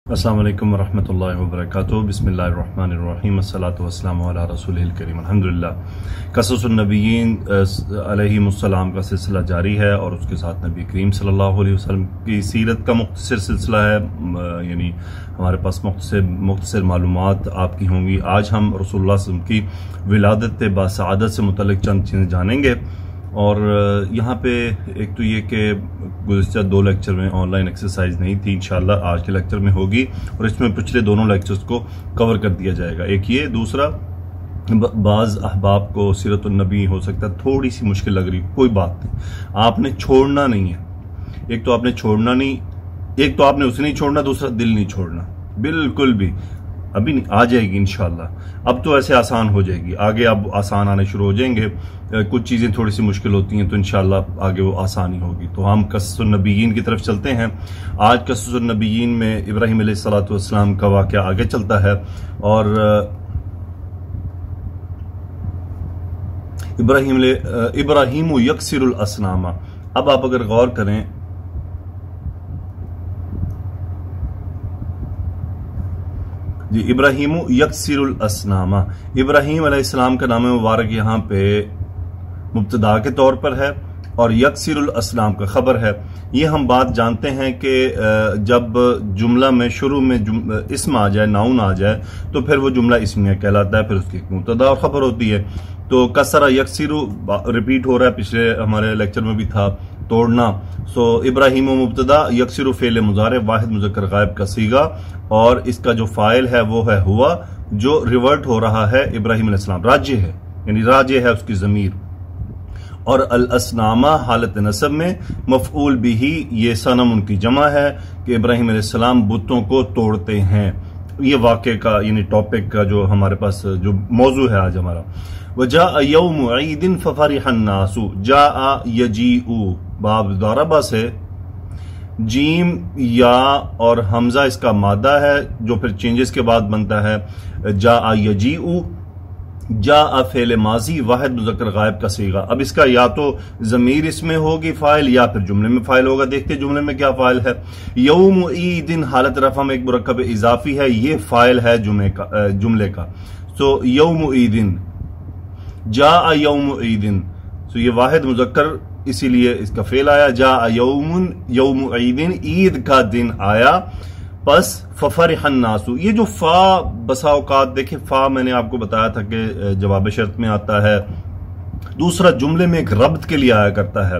अस्सलाम वालेकुम वरहमतुल्लाहि वबरकातुहू बिस्मिल्लाहिर्रहमानिर्रहीम अस्सलातु वस्सलामु अला रसूलिल करीम अल्हम्दुलिल्लाह। क़ससुन नबिय्यीन अलैहिमुस्सलाम का सिलसिला जारी है और उसके साथ नबी करीम सल्लल्लाहु अलैहि वसल्लम की सीरत का मुख्तसर सिलसिला है, यानी हमारे पास मुख्तसर मालूमात आपकी होंगी। आज हम रसूलुल्लाह सल्लल्लाहु अलैहि वसल्लम की विलादत बासआदत से मुतल्लिक चंद चीज़ें जानेंगे। और यहाँ पे एक तो ये कि गुज़िश्ता 2 लेक्चर में ऑनलाइन एक्सरसाइज नहीं थी, इंशाल्लाह आज के लेक्चर में होगी और इसमें पिछले दोनों लेक्चर्स को कवर कर दिया जाएगा। एक ये, दूसरा बाज़ अहबाब को सीरतुन नबी हो सकता है थोड़ी सी मुश्किल लग रही, कोई बात नहीं, आपने छोड़ना नहीं है। एक तो आपने छोड़ना नहीं, एक तो आपने उसे नहीं छोड़ना, दूसरा दिल नहीं छोड़ना बिल्कुल भी। अभी नहीं, आ जाएगी इंशाल्लाह। अब तो ऐसे आसान हो जाएगी, आगे अब आसान आने शुरू हो जाएंगे। कुछ चीज़ें थोड़ी सी मुश्किल होती हैं तो इंशाल्लाह आगे वो आसानी होगी। तो हम क़ससुन नबिय्यीन की तरफ चलते हैं। आज क़ससुन नबिय्यीन में इब्राहीम अलैहिस्सलातु वस्सलाम का वाक़या आगे चलता है और इब्राहीम यक्सिरुल असनामा। अब आप अगर गौर करें, जी, इब्राहीम यक्सिरुल असनामा, इब्राहीम अलैहिस्सलाम का नाम मुबारक यहाँ पे मुब्तदा के तौर पर है और यक्सिरुल असनाम का खबर है। ये हम बात जानते हैं कि जब जुमला में शुरू में इस्म आ जाए, नाउन आ जाए, तो फिर वो जुमला इस्मिया कहलाता है, फिर उसकी एक मुब्तदा और खबर होती है। तो कसरा यक्सिरु रिपीट हो रहा है, पिछले हमारे लेक्चर में भी था, तोड़ना। सो इब्राहीम मुब्तदा, यक्सिरु फेल मुजारे वाहिद मुज़क्कर गायब का सीगा और इसका जो फाइल है वो है हुआ, जो रिवर्ट हो रहा है इब्राहीम अलैहिस्सलाम, राज्य है, यानी राज्य है उसकी ज़मीर। और अल असनामा हालत नसब में मफऊल बिही, ये सनम उनकी जमा है कि इब्राहीम अलैहिस्सलाम बुतों को तोड़ते हैं। ये वाक़े का यानी टॉपिक का जो हमारे पास जो मौजू है आज हमारा, वजा यौम ईदिन फफरिहन नासु, जा यजीउ, बाब दारबा से जीम या और हमजा इसका मादा है जो फिर चेंजेस के बाद बनता है जा यजीउ, जा फेल माजी वाहिद मुज़क्कर गायब का सीगा। अब इसका या तो ज़मीर इसमें होगी फाइल या फिर जुमले में फाइल होगा। देखते जुमले में क्या फाइल है। यौम ईदिन हालत रफ़ा में एक मुरक्कब इजाफी है, ये फाइल है जुमले का। सो यौम ईदिन, जा यौम ईदिन, सो ये वाहिद मुज़क्कर इसीलिए इसका फेल आया। जा यौम ईदिन, ईद का दिन आया। बस फफरिहन नासु, ये जो फा बसा औकात, देखे फा मैंने आपको बताया था कि जवाब शर्त में आता है, दूसरा जुमले में एक रब्त के लिए आया करता है।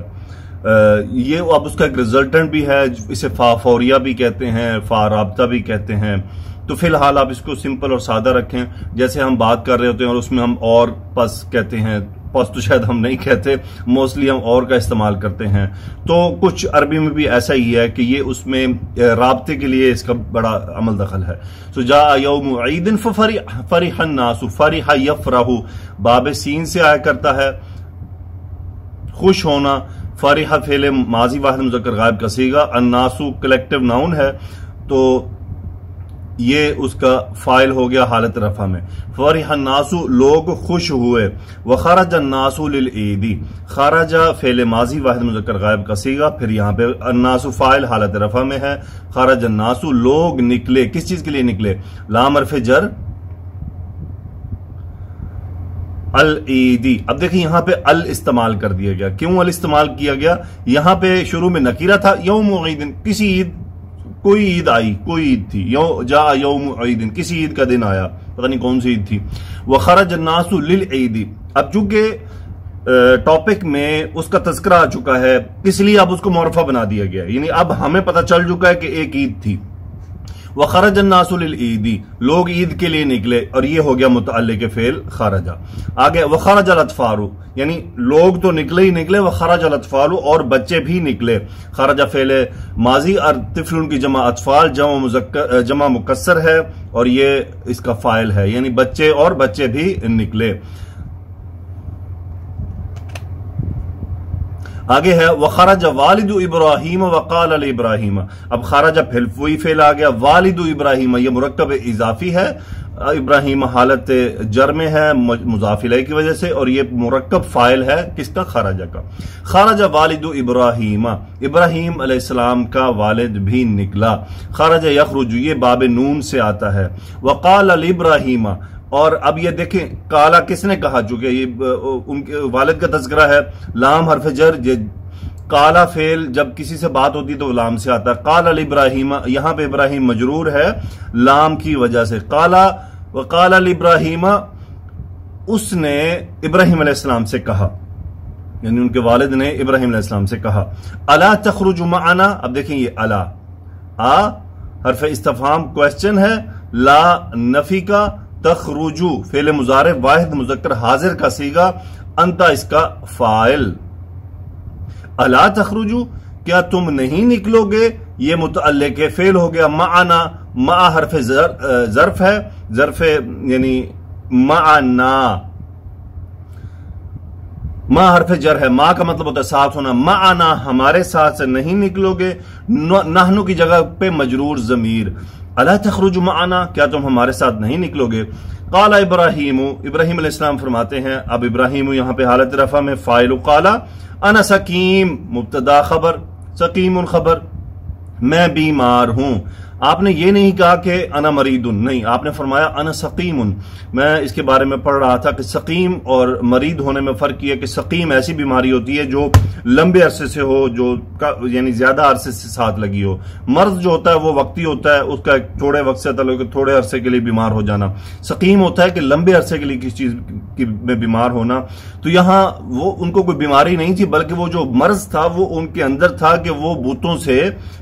ये अब उसका एक रिजल्टेंट भी है, इसे फा फौरिया भी कहते हैं, फा राब्ता भी कहते हैं। तो फिलहाल आप इसको सिंपल और सादा रखें, जैसे हम बात कर रहे होते हैं और उसमें हम और पस कहते हैं, पस तो शायद हम नहीं कहते, मोस्टली हम और का इस्तेमाल करते हैं। तो कुछ अरबी में भी ऐसा ही है कि ये उसमें राब्ते के लिए इसका बड़ा अमल दखल है। सो जा यौम ईदिन फरिहन नासु, फरिहा यफरहु बाब सीन से आया करता है, खुश होना। फरिहा फेले माजी वाहिद मुज़क्कर गायब का सीगा, अन्नासु कलेक्टिव नाउन है, तो ये उसका फाइल हो गया हालत रफा में। फरिहा नासु, लोग खुश हुए। व खरजा नासु लिल ईदी, खरजा फेले माजी वाहिद मुज़क्कर गायब का सीगा, फिर यहाँ पे अन्नासु फाइल हालत रफा में है। खरजा नासु, लोग निकले, किस चीज के लिए निकले, लाम हर्फ़े जर अल ईदी। अब देखिए यहाँ पे अल इस्तेमाल कर दिया गया, क्यों अल इस्तेमाल किया गया? यहाँ पे शुरू में नकीरा था, यौम ईदिन, किसी ईद, कोई ईद आई, कोई ईद थी, जा यौम ईदिन, किसी ईद का दिन आया, पता नहीं कौन सी ईद थी। व खरज नासु लिल ईदी, अब चूंकि टॉपिक में उसका तज़किरा आ चुका है इसलिए अब उसको मौरफा बना दिया गया है, यानी अब हमें पता चल चुका है कि एक ईद थी। व खरज नासु लिल ईदी, लोग ईद के लिए निकले, और ये हो गया मुतअल्लिक़ फेल खरजा। आगे व खरज अल अत्फ़ालु, यानी लोग तो निकले ही निकले, व खरज अल अत्फ़ालु, और बच्चे भी निकले। खरजा फेल माजी और तिफ़्लुन की जमा अत्फ़ाल जमा मुकस्सर है और ये इसका फाइल है, यानी बच्चे और बच्चे भी निकले। आगे है व खरजा वालिदु इब्राहीम व क़ाल अल इब्राहीम। अब खरजा फिर वही फेल आ गया, वालिदु इब्राहीम, ये मुरक्कब इजाफी है, इब्राहिम हालत जर में है मुज़ाफ इलैह की वजह से, और ये मुरक्कब फाइल है किसका? खारजा का। खारजा वालिदु इब्राहिम, इब्राहिम अलैहिस्सलाम का वालिद भी निकला। खारजा यखरुजु, ये बाब नून से आता है। वक़ाल अल इब्राहिम, और अब ये देखें काला किसने कहा, चूंकि ये उनके वालिद का तज़किरा है। लाम हरफ जर, काला फेल जब किसी से बात होती तो लाम से आता है। काल अल इब्राहिम, यहां पे इब्राहिम मजरूर है लाम की वजह से। काला व काल अल इब्राहिम, उसने इब्राहिम अलैहिस्सलाम से कहा, यानी उनके वालिद ने इब्राहिम अलैहिस्सलाम से कहा, अला तखरुजु मअना। अब देखें ये अला, आ हरफ इस्तिफहाम क्वेश्चन है, ला नफी का, तखरुजु फेल मुजारे वाहिद मुज़क्कर हाजिर का सीगा, अंता इसका फाइल। अला तखरुजु, क्या तुम नहीं निकलोगे, ये मुतअल्लिक़ फेल हो गया। माना, मा हरफ ज़र्फ है, ज़र्फ यानी माना, मा हरफ जर है, मा का मतलब होता है साथ होना। माना हमारे साथ से नहीं निकलोगे, नहनु की जगह पे मजरूर ज़मीर। अला तखरुजु माना, क्या तुम हमारे साथ नहीं निकलोगे। काला इब्राहिम, इब्राहिम अलैहिस्सलाम फरमाते हैं, अब इब्राहिम यहां पे हालत रफा में फाइल काला, अना सकीम मुब्तदा खबर, सकीमुन खबर, मैं बीमार हूं। आपने ये नहीं कहा कि अना मरीदुन, नहीं, आपने फरमाया अना सकीमुन। मैं इसके बारे में पढ़ रहा था कि सकीम और मरीद होने में फर्क यह है कि सकीम ऐसी बीमारी होती है जो लंबे अरसे से हो, जो यानी ज्यादा अरसे से साथ लगी हो। मर्ज जो होता है वो वक्ती होता है, उसका थोड़े वक्त से तल्लुक, थोड़े अरसे के लिए बीमार हो जाना। सकीम होता है कि लंबे अरसे के लिए किसी चीज में बीमार होना। तो यहां वो उनको कोई बीमारी नहीं थी, बल्कि वो जो मर्ज था वो उनके अंदर था कि वो बूतों से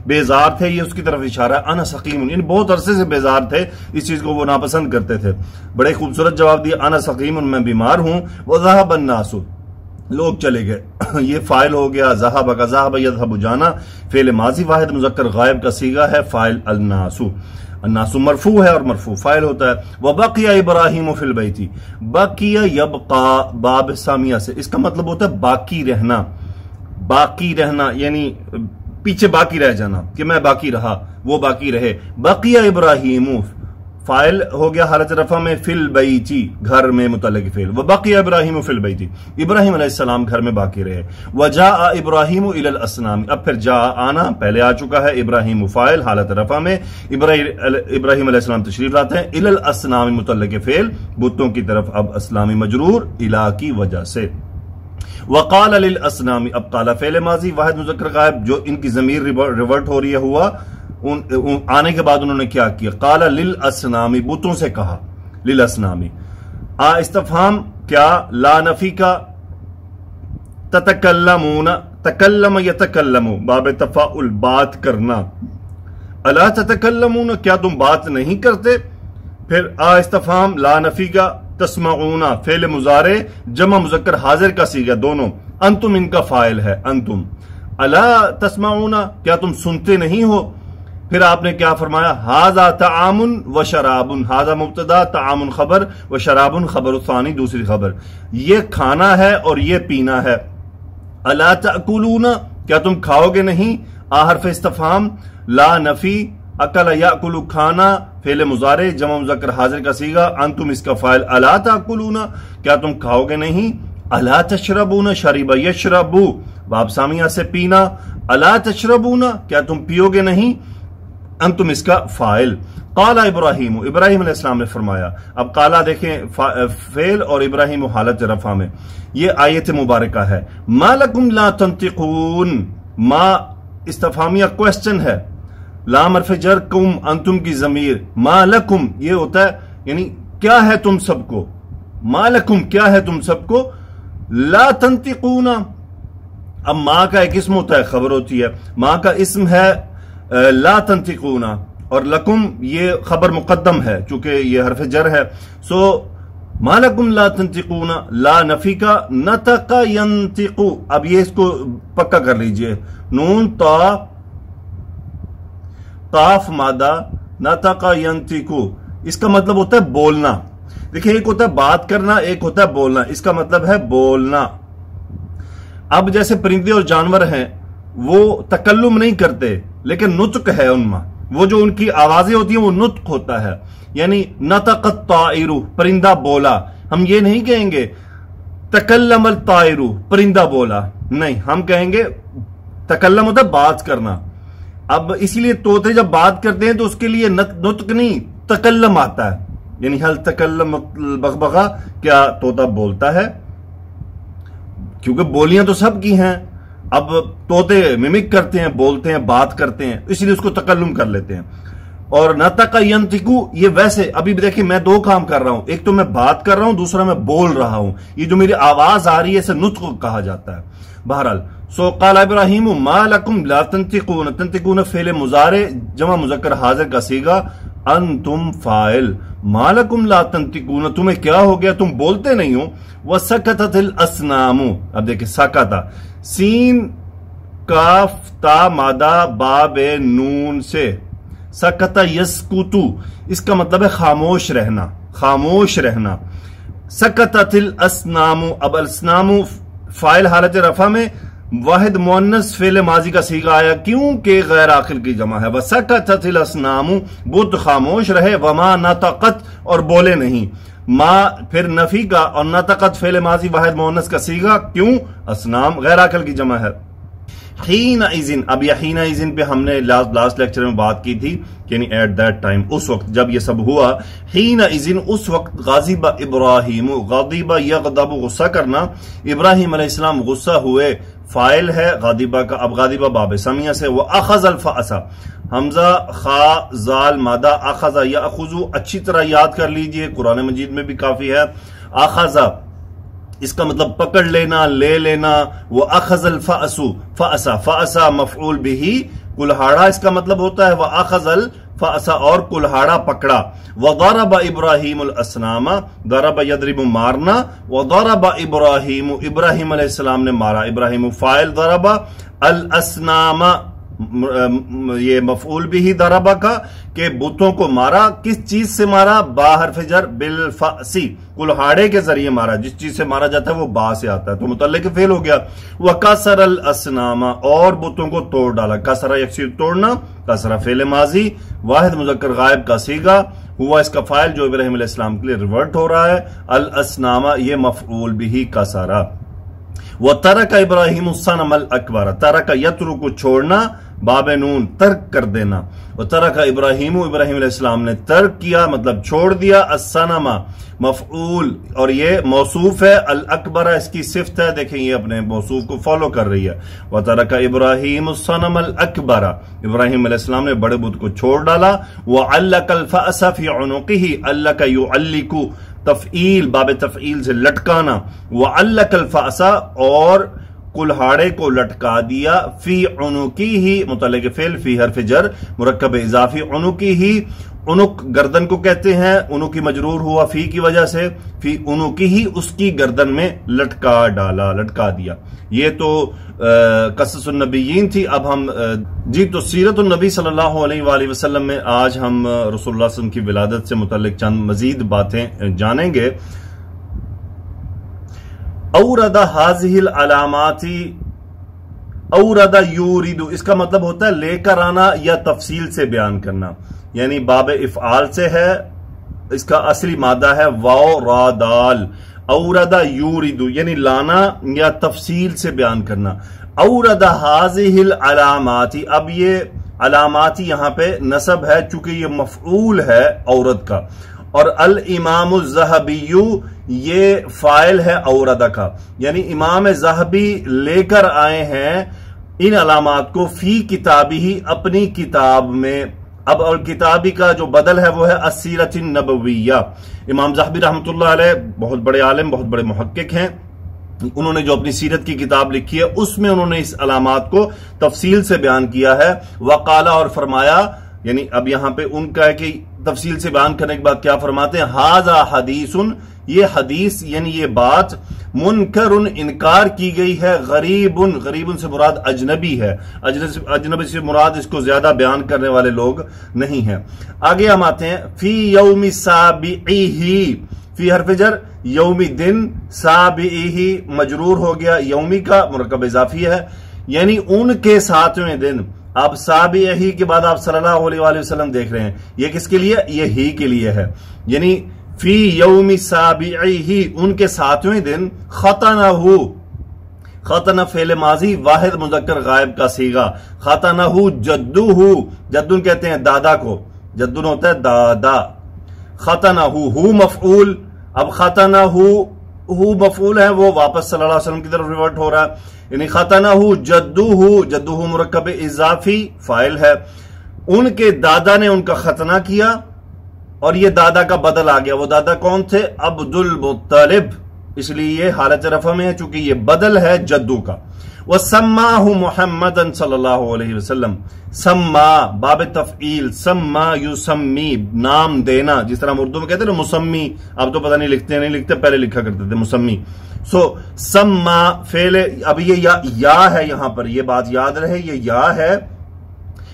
बेजार थे। ये उसकी तरफ इशारा, अना सकीम, इन बहुत अरसे से बेजार थे, इस चीज को वो नापसंद करते थे। बड़े खूबसूरत जवाब दिया, अना सकीम, मैं बीमार हूं। वह ज़हब अन्नासु, लोग चले गए। ये फाइल हो गया ज़हब का, ज़हब यज़हबु जाना, फेल माजी वाहिद मुज़क्कर गायब का सीगा है फाइल अन्नासु। अन्नासु मरफू है और मरफू फाइल होता है। वह बकिया इब्राहिम फिल बैती, बकिया यबका बाब सामिया से, इसका मतलब होता है बाकी रहना। बाकी रहना यानी पीछे बाकी रह जाना, कि मैं बाकी रहा, वो बाकी रहे। बकिया इब्राहिम फाइल हो गया हालत रफा में, फिल बैती घर में मुतल्लिक़ फेल। व बकिया इब्राहिम फिल बैती, इब्राहिम अलैहिस्सलाम घर में बाकी रहे। व जा इब्राहिम इलल असनाम, अब फिर जा आना पहले आ चुका है। इब्राहिम फाइल हालत रफा में, इब्राहिम अलैहिस्सलाम तशरीफ लाते हैं। इलल असनाम मुतल्लिक़ फेल, बुतों की तरफ, अब असलामी मजरूर इला की वजह से। वक़ाल लिल असनामी, अब काला फेल माजी वाहिद मुज़क्कर गायब, जो इनकी ज़मीर रिवर्ट हो रही है हुआ, आने के बाद उन्होंने क्या किया, काला लिल असनामी, बुतों से कहा, लिल असनामी। इस्तिफ़हाम क्या, ला नफी का, ततकल्लमूना, तकल्लम यतकल्लमु बाब तफ़ाउल बात करना। अला ततकल्लमूना, क्या तुम बात नहीं करते। फिर इस्तिफ़हाम ला नफी का, तस्माऊना फेल मुजारे जमा मुज़क्कर हाजिर का सीगा, दोनों। अंतुम इनका फाइल है, अंतुम। अला तस्माऊना, क्या तुम सुनते नहीं हो। फिर आपने क्या फरमाया, हाजा तामुन व शराबुन, हाजा मुब्तदा, तामुन खबर, व शराबुन खबर सानी दूसरी खबर। ये खाना है और ये पीना है। अला ताकुलूना, क्या तुम खाओगे नहीं। हरफ इस्तिफ़हाम, ला नफी, अकल याकुलु खाना, फेल मुजारे जमा मुज़क्कर हाजिर का सीगा, अंतुम इसका फाइल। अला ताकुलूना, क्या तुम खाओगे नहीं। अला तशरबूना, शरीबा यशरबू बाब सामिया से पीना। अला तशरबूना, क्या तुम पियोगे नहीं। अंतुम इसका फाइल। काला इब्राहिम, इब्राहिम अलैहिस्सलाम ने फरमाया। अब काला देखें फेल और इब्राहिम हालत रफा में, ये आयत मुबारका है। मा लकुम ला तंतिकून, मा इस्तिफ़हामिया क्वेश्चन है, लाम हर्फ जर, कुम अंतुम की जमीर, मा लकुम ये होता है यानी क्या है तुम सबको। मा लकुम क्या है तुम सबको। ला तंतिकूना, अब मां का एक इस्म होता है, खबर होती है। मां का इस्म है ला तंतिकूना, और लकुम ये खबर मुकद्दम है चूंकि ये हर्फ जर है। सो मा लकुम ला तंतिकूना, ला नफी का, नतका यंतिकू, अब ये इसको पक्का कर लीजिए, नून ता काफ मादा, नतका यंतिकू, इसका मतलब होता है बोलना। देखिए एक होता है बात करना, एक होता है बोलना, इसका मतलब है बोलना। अब जैसे परिंदे और जानवर हैं वो तकल्लुम नहीं करते लेकिन नुतक है उनमें, वो जो उनकी आवाजें होती हैं वो नुत्क होता है, यानी नतक़त ताइरु, परिंदा बोला। हम ये नहीं कहेंगे तकल्लमल ताइरु, परिंदा बोला, नहीं, हम कहेंगे तकल्लम होता है बात करना। अब इसीलिए तोते जब बात करते हैं तो उसके लिए नुत्क नहीं तकल्लम आता है, यानी हल तकल्लम बगबगा, क्या तोता बोलता है? क्योंकि बोलियां तो सबकी हैं। अब तोते मिमिक करते हैं, बोलते हैं, बात करते हैं, इसलिए उसको तकल्लुम कर लेते हैं। और नतक़ यंतिकु, ये वैसे अभी भी देखिए मैं दो काम कर रहा हूं, एक तो मैं बात कर रहा हूं, दूसरा मैं बोल रहा हूं। ये जो मेरी आवाज आ रही है इसे नुत्क कहा जाता है। बहरहाल, सो क़ाल इब्राहीम मा लकुम ला तंतिकून, तंतिकून फ़ेल मुज़ारे जमा मुज़क्कर हाज़िर का सीगा, अंतुम फ़ाइल, मा लकुम ला तंतिकून, तुम्हें क्या हो गया, तुम बोलते नहीं हो। व सकततिल अस्नामु, अब देखिए सकता, सीन काफ ता मादा बाबे नून से, सकता यस्कुतु, इसका मतलब है खामोश रहना, खामोश रहना। सकततिल अस्नामु, अब अस्नामु फाइल हालत रफा में वाहिद मुअन्नस फेल माजी का सीगा आया क्योंकि गैर आखिर की जमा है। वसकततिल अस्नामु, बुत खामोश रहे, वमा नतक़त, और बोले नहीं। मा फिर नफी का, और नतक़त फेल माजी वाहिद मुअन्नस का सीगा, क्यों? अस्नाम गैर आखिर की जमा है। हीना इज़िन, अब यह हीना इज़िन पे हमने लास्ट लेक्चर में बात की थी, यानी एट दैट टाइम, उस वक्त जब ये सब हुआ। हीना इज़िन, उस वक्त गाज़िबा इब्राहीम, गाज़िबा यग़ज़बु, गुस्सा करना, इब्राहीम अलैहिस्सलाम गुस्सा हुए, फाइल है गादिबा का। अब गादिबा बाब समिया से, वो अखज़ल फ़असा, हमजा खा जाल मादा, अखज़ा यअख़ुज़ु, अच्छी तरह याद कर लीजिए, कुरान मजीद में भी काफी है। अखज़ा इसका मतलब पकड़ लेना, ले लेना। वो अखज़ल फ़असु, फ़असा, फ़असा मफ़ऊल बिही, कुल्हाड़ा इसका मतलब होता है। वह अखज़ल फ़असा, और कुल्हाड़ा पकड़ा। व दरबा इब्राहीमुल अस्नामा, दरबा यदरिबु मारना, व दरबा इब्राहीमु, इब्राहीम अलैहिस्सलाम ने मारा। इब्राहीमु फाइल दरबा, अल अस्नामा ये मफऊल भी ही दरबा का, के बुतों को मारा। किस चीज से मारा? बाहर फिजर बिल फ़असी, कुल्हाड़े के जरिए मारा। जिस चीज से मारा जाता है वो बा से आता है, तो मुतल्लिक फेल हो गया। वह कसर अल असनामा, और बुतों को तोड़ डाला। कसरा यकसीर तोड़ना, कसरा फेल माजी, वाहिद मुजक्कर गायब का सीगा हुआ, इसका फाइल जो इब्राहीम अलैहिस्सलाम के लिए रिवर्ट हो रहा है। अल असनामा ये मफऊल भी कसरा। वह तरक इब्राहीम सनमल अकबर, तरक यतरु को छोड़ना, बाबे नून तर्क कर देना। वह तरक इब्राहीम, इब्राहीम अलैहिस्सलाम ने तर्क किया मतलब छोड़ दिया। असनमा मफऊल, और ये मौसूफ है। अल अकबर इसकी सिफ्त है, देखें ये अपने मौसूफ को फॉलो कर रही है। वह तरक इब्राहीम सनमल अकबर, इब्राहीम अलैहिस्सलाम ने बड़े बुत को छोड़ डाला। वह अल्लकल फ़असा फ़ी उनुक़िही, अल्लक युअल्लिकु, तफ़ईल बाब तफ़ईल से लटकाना। वह अल्लकल फ़असा, और कुल्हाड़े को लटका दिया। फी उनुकी ही मुतल्लिक़ फ़िल, फी हर्फ़ जर मुरक्कब इज़ाफ़ी, उनुकी ही, उनुक गर्दन को कहते हैं, उनुकी मजरूर हुआ फी की वजह से। फी उनुकी ही, उसकी गर्दन में लटका डाला, लटका दिया। ये तो क़ससुन नबिय्यीन थी। अब हम जी तो सीरतुन नबी सल्लल्लाहु अलैहि वसल्लम में आज हम रसूलुल्लाह सल्लल्लाहु अलैहि वसल्लम की विलादत से मुतल्लिक़ चंद मजीद बातें जानेंगे। औरदा हाज़िहिल अलामाती, औरदा यूरिदु, इसका मतलब होता है लेकर आना या तफसील से बयान करना, यानी बाब इफ़आल से है। इसका असली मादा है वाओ रा दाल। औरदा यूरिदु यानी लाना या तफसील से बयान करना। औरदा हाज़िहिल अलामाती, अब ये अलामाती यहां पे नसब है चूंकि ये मफऊल है औरत का, और अल इमाम ज़हबीयू ये फाइल है औरदा का, यानी इमाम ज़हबी लेकर आए हैं इन अलामात को फी किताबी ही, अपनी किताब में। अब और किताबी का जो बदल है वो है अस्सीरतिन नबविया। इमाम ज़हबी रहमतुल्लाह अलैह बहुत बड़े आलिम, बहुत बड़े मुहक्किक हैं। उन्होंने जो अपनी सीरत की किताब लिखी है उसमें उन्होंने इस अलामात को तफसील से बयान किया है। वकाला, और फरमाया, यानी अब यहां पे उनका है कि तफसील से बयान करने के बाद क्या फरमाते हैं? हाजा हदीसुन, ये हदीस यानी ये बात, मुनकरुन इनकार की गई है, गरीबुन, गरीबुन से मुराद अजनबी है, अजनबी से मुराद इसको ज्यादा बयान करने वाले लोग नहीं है। आगे हम आते हैं फी यौमी साबिही, फी हर्फ जर यौमी दिन, साबिही मजरूर हो गया, यौमी का मुरक्कब इजाफी है, यानी उनके 7वें दिन। अब साबी ही के बाद आप सल्लल्लाहु अलैहि वसल्लम देख रहे हैं, ये किसके लिए? ये ही के लिए है, यानी फी यौमी साबी ही, उनके 7वें दिन, खतनहु, खतना फेल माजी वाहिद मुजक्कर गायब का सीगा, खतनहु जद्दुहु, जद्दुन कहते हैं दादा को, जद्दुन होता है दादा, खतनहु हु मफऊल, अब खतनहु हु मफूल है, वो वापस सल्लल्लाहु अलैहि वसल्लम की तरफ रिवर्ट हो रहा है, यानी खतनहु जद्दुहु, जद्दुहु मुरक्कब इजाफी फाइल है, उनके दादा ने उनका खतना किया और ये दादा का बदल आ गया। वो दादा कौन थे? अब्दुल मुत्तलिब, इसलिए ये हालत रफा में है चूंकि ये बदल है जद्दू का। वह सम्माहु मुहम्मदन सल्लल्लाहु अलैहि वसल्लम, सम्मा बाब तफईल, सम्मा युसम्मी, नाम देना, जिस तरह हम उर्दू में कहते हैं ना मुसम्मी, अब तो पता नहीं लिखते नहीं लिखते, पहले लिखा करते थे मुसम्मी। सो सम्मा फेले, अब ये या है यहां पर, ये बात याद रहे, ये या है,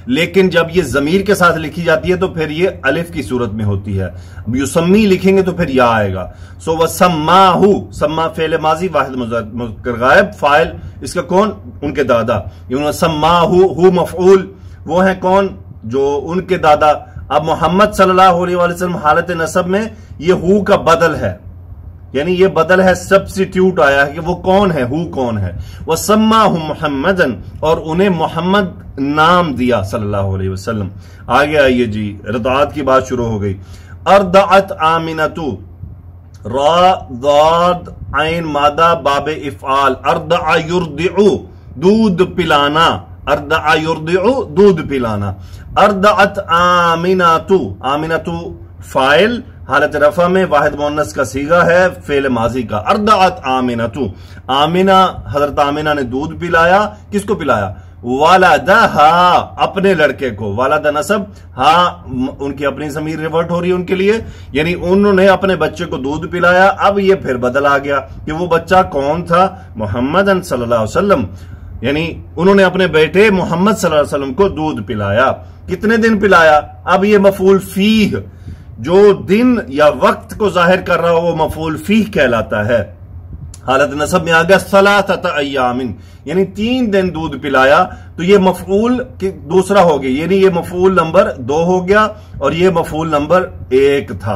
लेकिन जब ये जमीर के साथ लिखी जाती है तो फिर ये अलिफ की सूरत में होती है। अब युसम्मी लिखेंगे तो फिर या आएगा। सो वह सम्माहु, सम्मा फेले माजी वाहिद मुज़क्कर गायब फाइल, इसका कौन? उनके दादा। सम्माहु हु मफऊल, वो है कौन? जो उनके दादा। अब मोहम्मद सल्लल्लाहु अलैहि वसल्लम हालत नसब में ये हु का बदल है, यानी ये बदल है, सब्स्टिट्यूट आया है कि वो कौन है, हु कौन है। वह सम्माहु मुहम्मदन, और उन्हें मोहम्मद नाम दिया सल्लल्लाहु अलैहि वसल्लम। आगे आइए जी, रदात की बात शुरू हो गई। अर्दअत आमिनतु, रा दाद आइन मादा बाबे इफ़आल, अर्दअ युर्दिउ, दूध पिलाना, अर्दअ युर्दिउ, दूध पिलाना। अर्दअत आमिनतु, आमिनतु फाइल, हालत रफा में वाहिद मुअन्नस का सीगा है फेल माजी का। अर्दअत आमिनतु, आमिना, हजरत आमिना ने दूध पिलाया, किसको पिलाया? वालदहा, अपने लड़के को, वालदा नसब, हाँ उनकी अपनी ज़मीर रिवर्ट हो रही है उनके लिए, यानी उन्होंने अपने बच्चे को दूध पिलाया। अब ये फिर बदल आ गया कि वो बच्चा कौन था? मोहम्मदन सल्लल्लाहु अलैहि वसल्लम, यानी उन्होंने अपने बेटे मोहम्मद सल्लल्लाहु अलैहि वसल्लम को दूध पिलाया। कितने दिन पिलाया? अब ये मफूल फीह, जो दिन या वक्त को जाहिर कर रहा हो वो मफूल फीह कहलाता है। हालत नसब में आ गया सलासत अय्यामिन, यानी 3 दिन दूध पिलाया, तो ये मफूल दूसरा हो गया, यानी ये मफूल नंबर 2 हो गया और ये मफूल नंबर 1 था।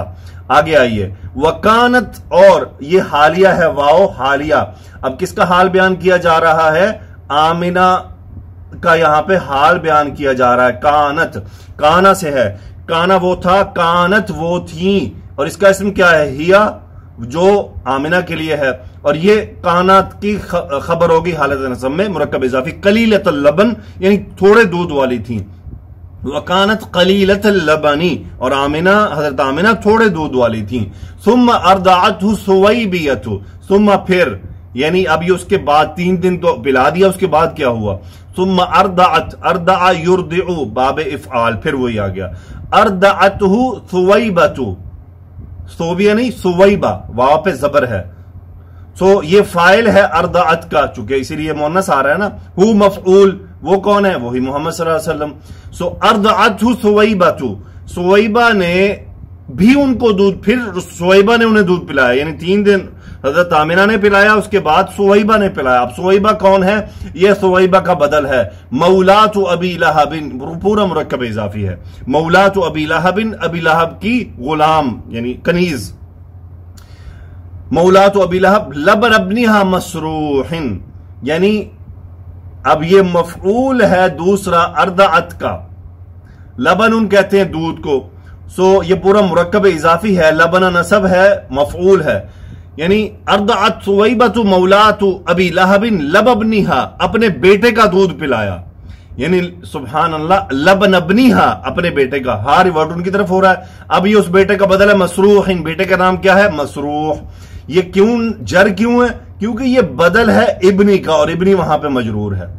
आगे आइए, वकानत, और ये हालिया है, वाओ हालिया। अब किसका हाल बयान किया जा रहा है? आमिना का यहां पे हाल बयान किया जा रहा है। कानत, काना से है, काना वो था, कानत वो थी, और इसका इसम क्या है? हिया, जो आमिना के लिए है, और ये कानात की खबर होगी हालत नसब में मुरक्कब इजाफी। कलीलतल लबन, यानी थोड़े दूध वाली थी। वकानत कलीलतल लबनी, और आमिना, हजरत आमिना थोड़े दूध वाली थी। सुम्मा अर्दअतहु सुवैबियतु, सुम्मा फिर, यानी अब ये उसके बाद 3 दिन तो पिला दिया, उसके बाद क्या हुआ? सुम्मा अर्दअत, अर्दअ युर्दिउ बाबे इफ़आल, फिर वही आ गया। अर्दअतहु सुवैबतु, सोबिया नहीं सुवैबा, वाव पे जबर है, सो ये फाइल है अर्दअत का, चूंकि इसीलिए मुअन्नस आ रहा है ना। हु मफऊल, वो कौन है? वही मोहम्मद सल्लल्लाहु अलैहि वसल्लम। सो अर्दअतहु सुवैबतु, सुवैबा ने भी उनको दूध, फिर सुवैबा ने उन्हें दूध पिलाया, यानी 3 दिन हजरत आमिना ने पिलाया, उसके बाद सुवैबा ने पिलाया। अब सुवैबा कौन है? यह सुवैबा का बदल है, मौलातु अबी लहबिन, पूरा मुरक्कब इजाफी है। मौलातु अबी लहबिन, अबी लहब की गुलाम, यानी कनीज। मौलातु अबी लहब, लबन अब्निहा मसरूहिन, यानी अब ये मफऊल है दूसरा अर्दअत का, लबन उन कहते हैं दूध को। सो ये पूरा मुरक्कब इजाफी है, लबन नसब है, मफऊल है, यानी अर्दअत सुवैबतु मौलातु अबी लहबिन लबनिहा, अपने बेटे का दूध पिलाया, यानी सुभान अल्लाह, लबन अब्निहा, अपने बेटे का, हा रिवर्ट उनकी तरफ हो रहा है। अब ये उस बेटे का बदल है मसरूह, इन बेटे का नाम क्या है? मसरूह। ये क्यों जर क्यों है? क्योंकि ये बदल है इब्नी का, और इब्नी वहां पे मजरूर है।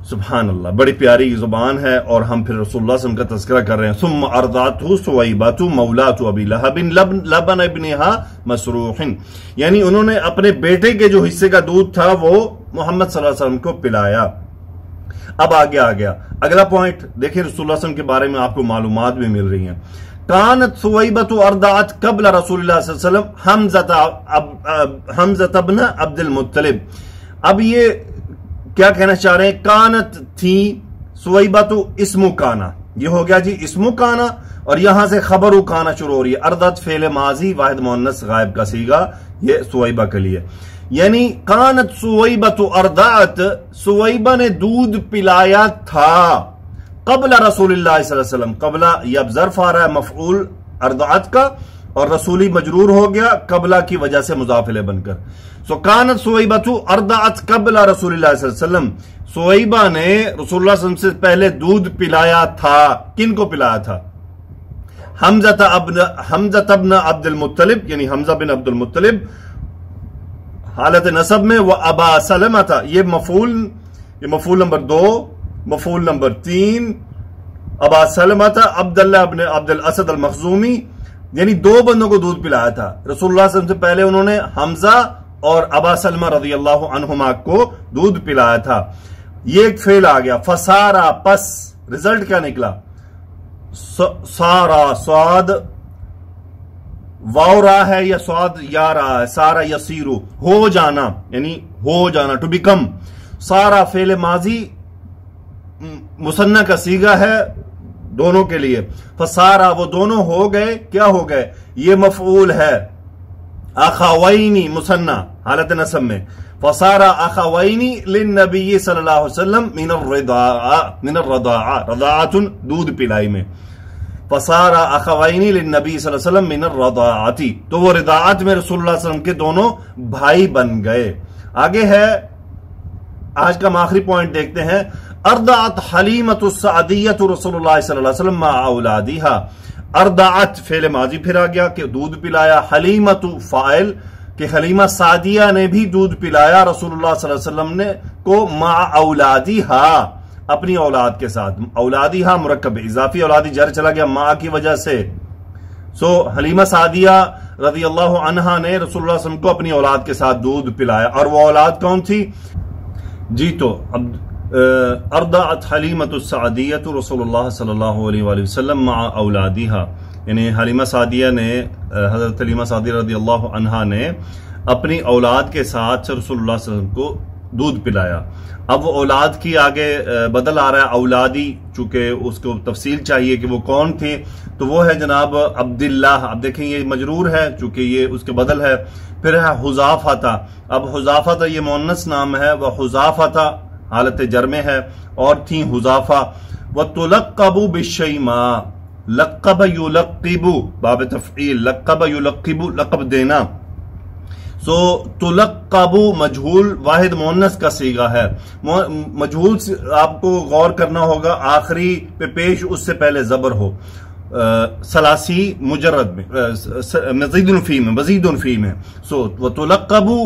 सुभान अल्लाह, बड़ी प्यारी जुबान है, और हम फिर रसूलुल्लाह सल्लल्लाहु अलैहि वसल्लम का तज़किरा कर रहे हैं। सुम्मा अर्दअतहु सुवैबतु मौलातु अबी लहबिन लबन इब्निहा मसरूहिन, यानी उन्होंने अपने बेटे के जो हिस्से का दूध था वो मोहम्मद सल्लल्लाहु अलैहि वसल्लम को पिलाया। अब आगे आ गया अगला पॉइंट, देखिए रसूलुल्लाह सल्लल्लाहु अलैहि वसल्लम के बारे में आपको मालूमात भी मिल रही हैं। कानत सुवैबतु अर्दअत कब्ल रसूलुल्लाह सल्लल्लाहु अलैहि वसल्लम हमज़ा इब्न अब्दुल मुत्तलिब। अब ये क्या कहना चाह रहे हैं? कानत थी सुवैबा तो इस्मु काना, ये हो गया जी इस्मु काना, और यहां से खबरु काना शुरू हो रही है। अर्दत फेल माजी वाहिद मुअन्नस गायब का सीगा, ये सुवैबा के लिए। यानी कानत सुवैबा तो अर्दात, सुवैबा ने दूध पिलाया था कबला रसूलुल्लाह सल्लल्लाहु अलैहि वसल्लम। कबला ये अब ज़र्फ आ रहा है मफऊल अर्दात का, और रसूली मजरूर हो गया कबला की वजह से मुज़ाफ इलैह बनकर। सो कानत सुवैबा तो अर्दात कबला रसूलुल्लाह सल्लल्लाहु अलैहि वसल्लम, सुवैबा ने रसूलुल्लाह सल्लल्लाहु अलैहि वसल्लम से पहले दूध पिलाया था। किन को पिलाया था? हमज़ा इब्न अब्दुल मुत्तलिब, यानी हमज़ा बिन अब्दुल मुत्तलिब हालत नसब में, वह अबा सलमा था। ये मफूल नंबर 2, मफूल नंबर 3 अबा सलमा था, अब्दुल्लाह इब्न अब्दुल असद अल मखजूमी, यानी 2 बंदों को दूध पिलाया था रसूलुल्लाह सल्लल्लाहु अलैहि वसल्लम से पहले। उन्होंने हमजा और अबा सलमा रज़ियल्लाहु अन्हुमा को दूध पिलाया था। ये एक फेल आ गया, फसारा पस, रिजल्ट क्या निकला? सारा स्वाद वाव रहा है या स्वाद या रहा है? सारा यसीरू, हो जाना, यानी हो जाना, टू बिकम। सारा फेल माजी मुसन्ना का सीगा है दोनों के लिए। फसारा वो दोनों हो गए, क्या हो गए? ये मफऊल है। अखावैनी मुसन्ना हालत नसब में, फसारा अखावैनी लिन नबी सल्लल्लाहु अलैहि वसल्लम मिन रदाआ, रदाअतुन दूध पिलाई में। फसारा अखवैनी लिन्नबी सल्लल्लाहु अलैहि वसल्लम मिन रदाअती, तो वो रिदाअत में रसूलुल्लाह सल्लल्लाहु अलैहि वसल्लम के दोनों भाई बन गए। आगे है, आज का आखिरी पॉइंट देखते हैं। अर्दाअत हलीमतु सअदिय्यतु रसूलुल्लाह सल्लल्लाहु अलैहि वसल्लम मा औलादिहा। अर्दाअत फेल माजी फिर आ गया कि दूध पिलाया, हलीमतु फाइल कि हलीमा सादिया ने भी दूध पिलाया रसूलुल्लाह सल्लल्लाहु अलैहि वसल्लम ने को, मा औलादिहा अपनी औलाद के साथ। औलादी हा मुरक्कब इजाफी, औलादी जर चला गया मां की वजह से। सो हलीमा सादिया रज़ियल्लाहु अन्हा ने रसूलुल्लाह सल्लल्लाहु अलैहि वसल्लम को अपनी औलाद के साथ दूध पिलाया। और वो औलाद कौन थी जी? तो अब अर्दाअत हलीमतु सअदिय्यतु रसूलुल्लाह सल्लल्लाहु अलैहि वसल्लम मा औलादिहा, यानी हलीमा सादिया ने, हजरत हलीमा सादिया रज़ियल्लाहु अन्हा ने अपनी औलाद के साथ रसूलुल्लाह सल्लल्लाहु अलैहि वसल्लम को दूध पिलाया। अब वो औलाद की आगे बदल आ रहा है, औलादी, चूंकि उसको तफसील चाहिए कि वो कौन थे, तो वो है जनाब अब्दुल्लाह। अब देखें ये मजरूर है चूंकि ये उसके बदल है। फिर है हुजाफा था, अब हुजाफा था ये मुअन्नस नाम है, वह हुजाफा था हालत जर में है, और थी हुजाफा। व तुलक्कबु बिशैमा, लक्कब युलक्किबु बाब तफईल, लक्कब युलक्किबु लक़ब देना। सो तुलक्कबु मजहूल वाहिद मुअन्नस का सीगा है। मजहूल आपको गौर करना होगा, आखिरी पे पेश उससे पहले जबर हो, सलासी मुजर्रद में, मज़ीदुन फी में। सो व तुलक्कबु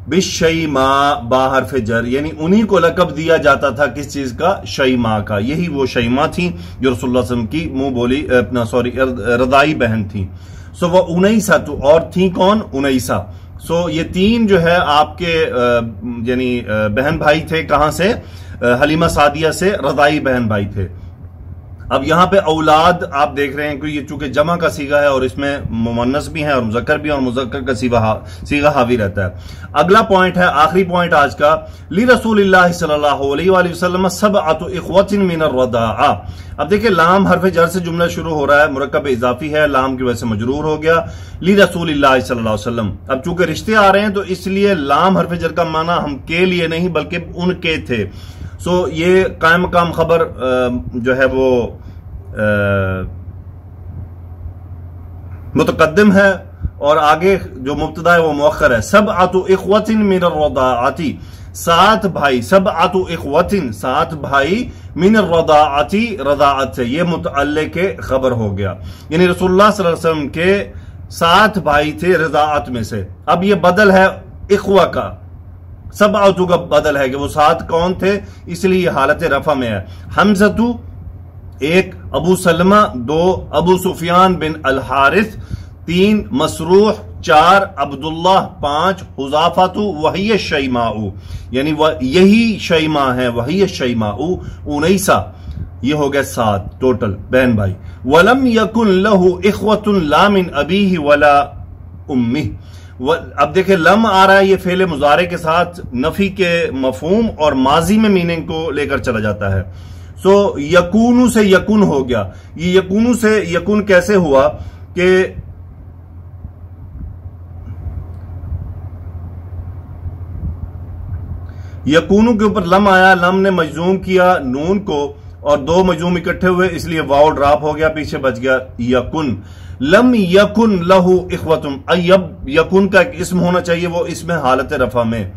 बिशैमा बाहर फे जर, यानी उन्हीं को लकब दिया जाता था किस चीज का? शैमा का। यही वो शैमा थी जो रसूलुल्लाह सल्लल्लाहु अलैहि वसल्लम की मुंह बोली अपना रदाई बहन थी। सो वह उनैसा, तो और थी कौन? उनैसा। सो ये 3 जो है आपके यानी बहन भाई थे। कहां से? हलीमा सादिया से रदाई बहन भाई थे। अब यहां पे औलाद आप देख रहे हैं कि ये चूंकि जमा का सीगा है और इसमें मुअन्नस भी है और मुज़क्कर भी, और मुज़क्कर का सीगा हावी रहता है। अगला पॉइंट है, आखिरी पॉइंट आज का, ली रसूलिल्लाह सल्लल्लाहु अलैहि वसल्लम सबअतु इख्वतिन मिन अर्रदाआ। अब देखिए लाम हरफ जर से जुमला शुरू हो रहा है, मुरक्कब इजाफी है, लाम की वजह से मजरूर हो गया। ली रसूलिल्लाह सल्लल्लाहु अलैहि वसल्लम, अब चूंकि रिश्ते आ रहे हैं तो इसलिए लाम हरफ जर का माना हम के लिए नहीं बल्कि उनके थे। सो ये कायम मकाम खबर जो है वो मुतकद्दिम है, और आगे जो मुब्तदा है वो मुअख्खर है। सबअतु इख्वतिन मिन अर्रदाअती, 7 भाई, सबअतु इख्वतिन 7 भाई, मिन अर्रदाअती रदाअत से, ये मुतअल्लिक़ खबर हो गया। यानी रसूलुल्लाह सल्लल्लाहु अलैहि वसल्लम के 7 भाई थे रदाअत में से। अब ये बदल है इख्वा का, सबअतु का बदल है कि वो 7 कौन थे, इसलिए हालत रफा में है। हमज़तु 1, अबू सलमा 2, अबू सुफियान बिन अल हारिस 3, मसरूह 4, अब्दुल्लाह 5, हुज़ाफातु वही शैमाउ, यानी यही शैमा है, वही शैमाउ, उनैसा, ये हो गया 7 टोटल बहन भाई। वलम यकुन लहु इख्वतुन ला मिन अबीही वला उम्मिह। अब देखे लम आ रहा है, ये फेले मुजारे के साथ नफी के मफहूम और माजी में मीनिंग को लेकर चला जाता है। सो यकूनु से यकुन हो गया। ये यकूनु से यकुन कैसे हुआ कि यकूनु के ऊपर लम आया, लम ने मजूम किया नून को और दो मजूम इकट्ठे हुए, इसलिए वाव ड्रॉप हो गया, पीछे बच गया यकुन। लम यकुन लहू इख्वतुम, अब यकुन का एक इस्म होना चाहिए, वो इसमें हालत रफा में,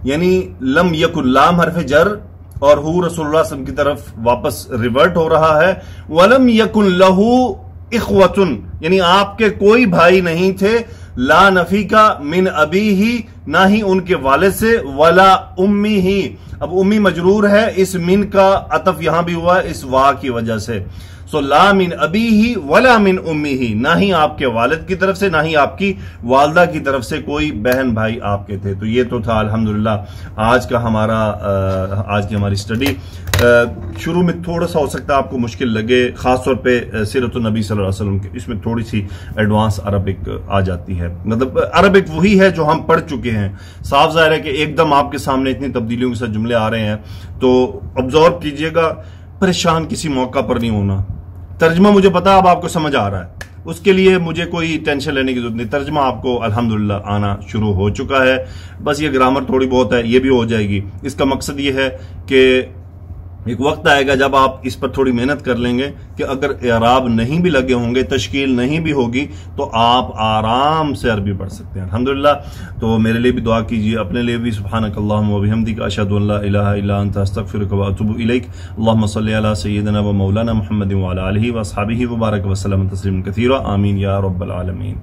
यानी लम यकुन, लाम हरफ जर और हु रसूलुल्लाह सल्लल्लाहु अलैहि वसल्लम की तरफ वापस रिवर्ट हो रहा है। वलम यकुन लहू इख्वतुन, यानी आपके कोई भाई नहीं थे, ला नफी का, मिन अबी ही, ना ही उनके वालिद से, वला उम्मी ही। अब उम्मी मजरूर है, इस मिन का अतफ यहां भी हुआ इस वाह की वजह से। सो ला मिन अबी ही वला मिन उम्मी ही, ना ही आपके वालिद की तरफ से ना ही आपकी वालदा की तरफ से कोई बहन भाई आपके थे। तो ये तो था अल्हम्दुलिल्लाह आज का हमारा आज की हमारी स्टडी। शुरू में थोड़ा सा हो सकता है आपको मुश्किल लगे, खासतौर पे सीरतुन नबी सल्लल्लाहु अलैहि वसल्लम की, इसमें थोड़ी सी एडवांस अरबिक आ जाती है। मतलब अरबिक वही है जो हम पढ़ चुके हैं। साफ जाहिर है कि एकदम आपके सामने इतनी तब्दीलियों के साथ जुमले आ रहे हैं, तो ऑब्जर्व कीजिएगा, परेशान किसी मौका पर नहीं होना। तर्जमा मुझे पता अब आपको समझ आ रहा है, उसके लिए मुझे कोई टेंशन लेने की जरूरत नहीं। तर्जमा आपको अल्हम्दुलिल्लाह आना शुरू हो चुका है, बस ये ग्रामर थोड़ी बहुत है, ये भी हो जाएगी। इसका मकसद ये है कि एक वक्त आएगा जब आप इस पर थोड़ी मेहनत कर लेंगे कि अगर इराब नहीं भी लगे होंगे, तश्कील नहीं भी होगी, तो आप आराम से अरबी पढ़ सकते हैं अल्हम्दुलिल्लाह। तो मेरे लिए भी दुआ कीजिए, अपने लिए भी। सुब्हानकल्लाहुम्मा व बिहम्दिका अशहदु अन ला इलाहा इल्ला अंता अस्तगफिरुका व अतूबु इलैक। अल्लाहुम्मा सल्लि अला सय्यिदिना व मौलाना मुहम्मदिन व अला आलिहि व अस्हाबिहि व बारक व सल्लम तस्लीमन कसीरा। आमीन या रब्बल आलमीन।